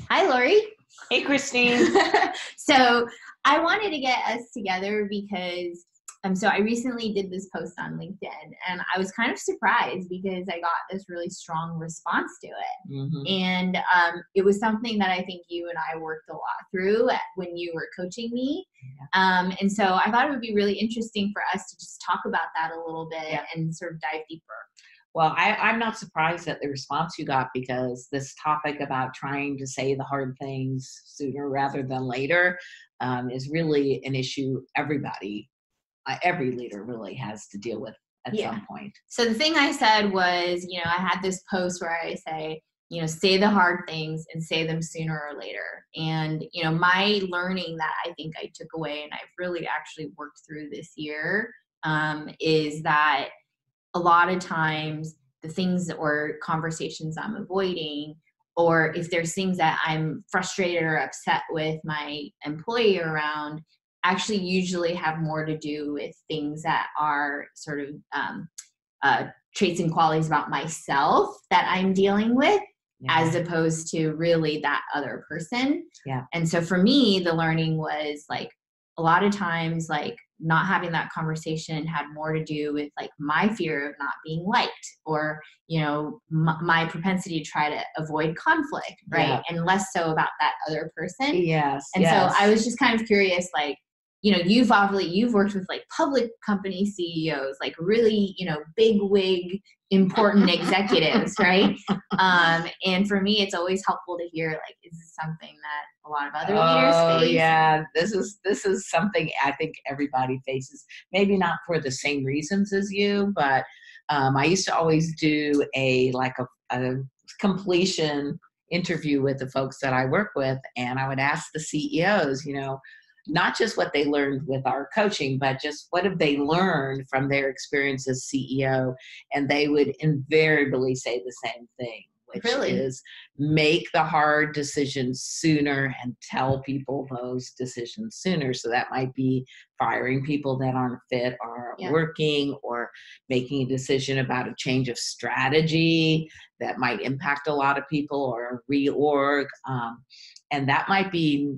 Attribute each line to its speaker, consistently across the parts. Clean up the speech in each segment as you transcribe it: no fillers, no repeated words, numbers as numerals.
Speaker 1: Hi, Lori.
Speaker 2: Hey, Christine.
Speaker 1: So I wanted to get us together because so I recently did this post on LinkedIn and I was kind of surprised because I got this really strong response to it.
Speaker 2: Mm-hmm.
Speaker 1: And it was something that I think you and I worked a lot through when you were coaching me. And so I thought it would be really interesting for us to just talk about that a little bit and sort of dive deeper.
Speaker 2: Well, I'm not surprised at the response you got because this topic about trying to say the hard things sooner rather than later is really an issue every leader really has to deal with at some point.
Speaker 1: So the thing I said was, I had this post where I say, say the hard things and say them sooner or later. And, my learning that I think I took away and I've really actually worked through this year is that a lot of times the things or conversations I'm avoiding, or if there's things that I'm frustrated or upset with my employee around, actually usually have more to do with things that are sort of traits and qualities about myself that I'm dealing with, as opposed to really that other person.
Speaker 2: Yeah.
Speaker 1: And so for me, the learning was like a lot of times, like not having that conversation had more to do with like my fear of not being liked, or my propensity to try to avoid conflict, right? And less so about that other person. So I was just kind of curious, like, you've worked with like public company CEOs, like really, big wig, important executives, right? And for me, it's always helpful to hear, like, is this something that a lot of other leaders face?
Speaker 2: Oh, yeah. This is something I think everybody faces. Maybe not for the same reasons as you, but I used to always do a completion interview with the folks that I work with, and I would ask the CEOs, not just what they learned with our coaching, but just what have they learned from their experience as CEO. And they would invariably say the same thing, which is make the hard decisions sooner and tell people those decisions sooner. So that might be firing people that aren't fit or aren't working, or making a decision about a change of strategy that might impact a lot of people, or a reorg. And that might be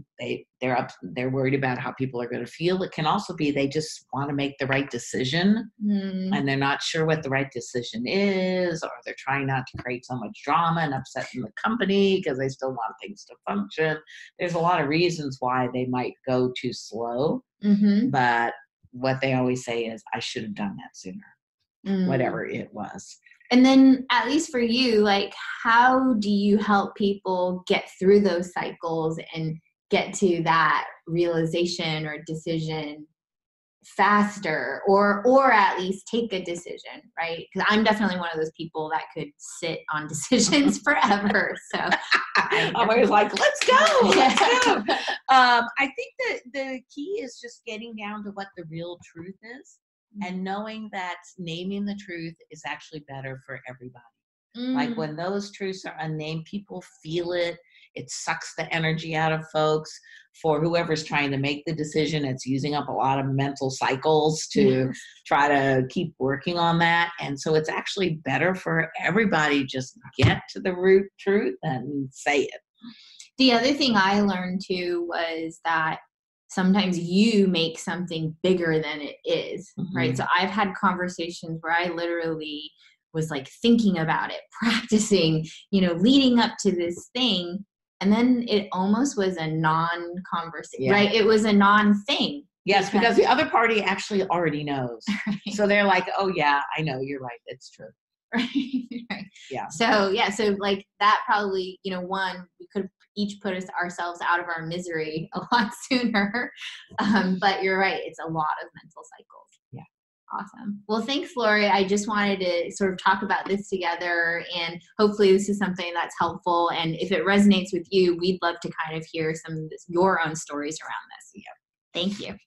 Speaker 2: they're worried about how people are going to feel. It can also be they just want to make the right decision, and they're not sure what the right decision is, or they're trying not to create so much drama and upset in the company because they still want things to function. There's a lot of reasons why they might go too slow, but what they always say is, I should have done that sooner, whatever it was.
Speaker 1: And then, at least for you, like, how do you help people get through those cycles and get to that realization or decision faster, or at least take a decision, right? Because I'm definitely one of those people that could sit on decisions forever. So
Speaker 2: I'm always like, let's go. I think that the key is just getting down to what the real truth is. And knowing that naming the truth is actually better for everybody. Like when those truths are unnamed, people feel it. It sucks the energy out of folks. For whoever's trying to make the decision, it's using up a lot of mental cycles to try to keep working on that. And so it's actually better for everybody. Just get to the root truth and say it.
Speaker 1: The other thing I learned too was that sometimes you make something bigger than it is, right? So I've had conversations where I literally was like thinking about it, practicing, leading up to this thing. And then it almost was a non-conversation, right? It was a non-thing.
Speaker 2: Yes, because the other party actually already knows. Right. So they're like, oh yeah, I know, you're right. It's true.
Speaker 1: Right. Yeah. So like that probably, one, we could each put ourselves out of our misery a lot sooner. But you're right. It's a lot of mental cycles.
Speaker 2: Yeah.
Speaker 1: Awesome. Well, thanks, Lori. I just wanted to sort of talk about this together, and hopefully this is something that's helpful. And if it resonates with you, we'd love to kind of hear some of your own stories around this.
Speaker 2: Yeah.
Speaker 1: Thank you.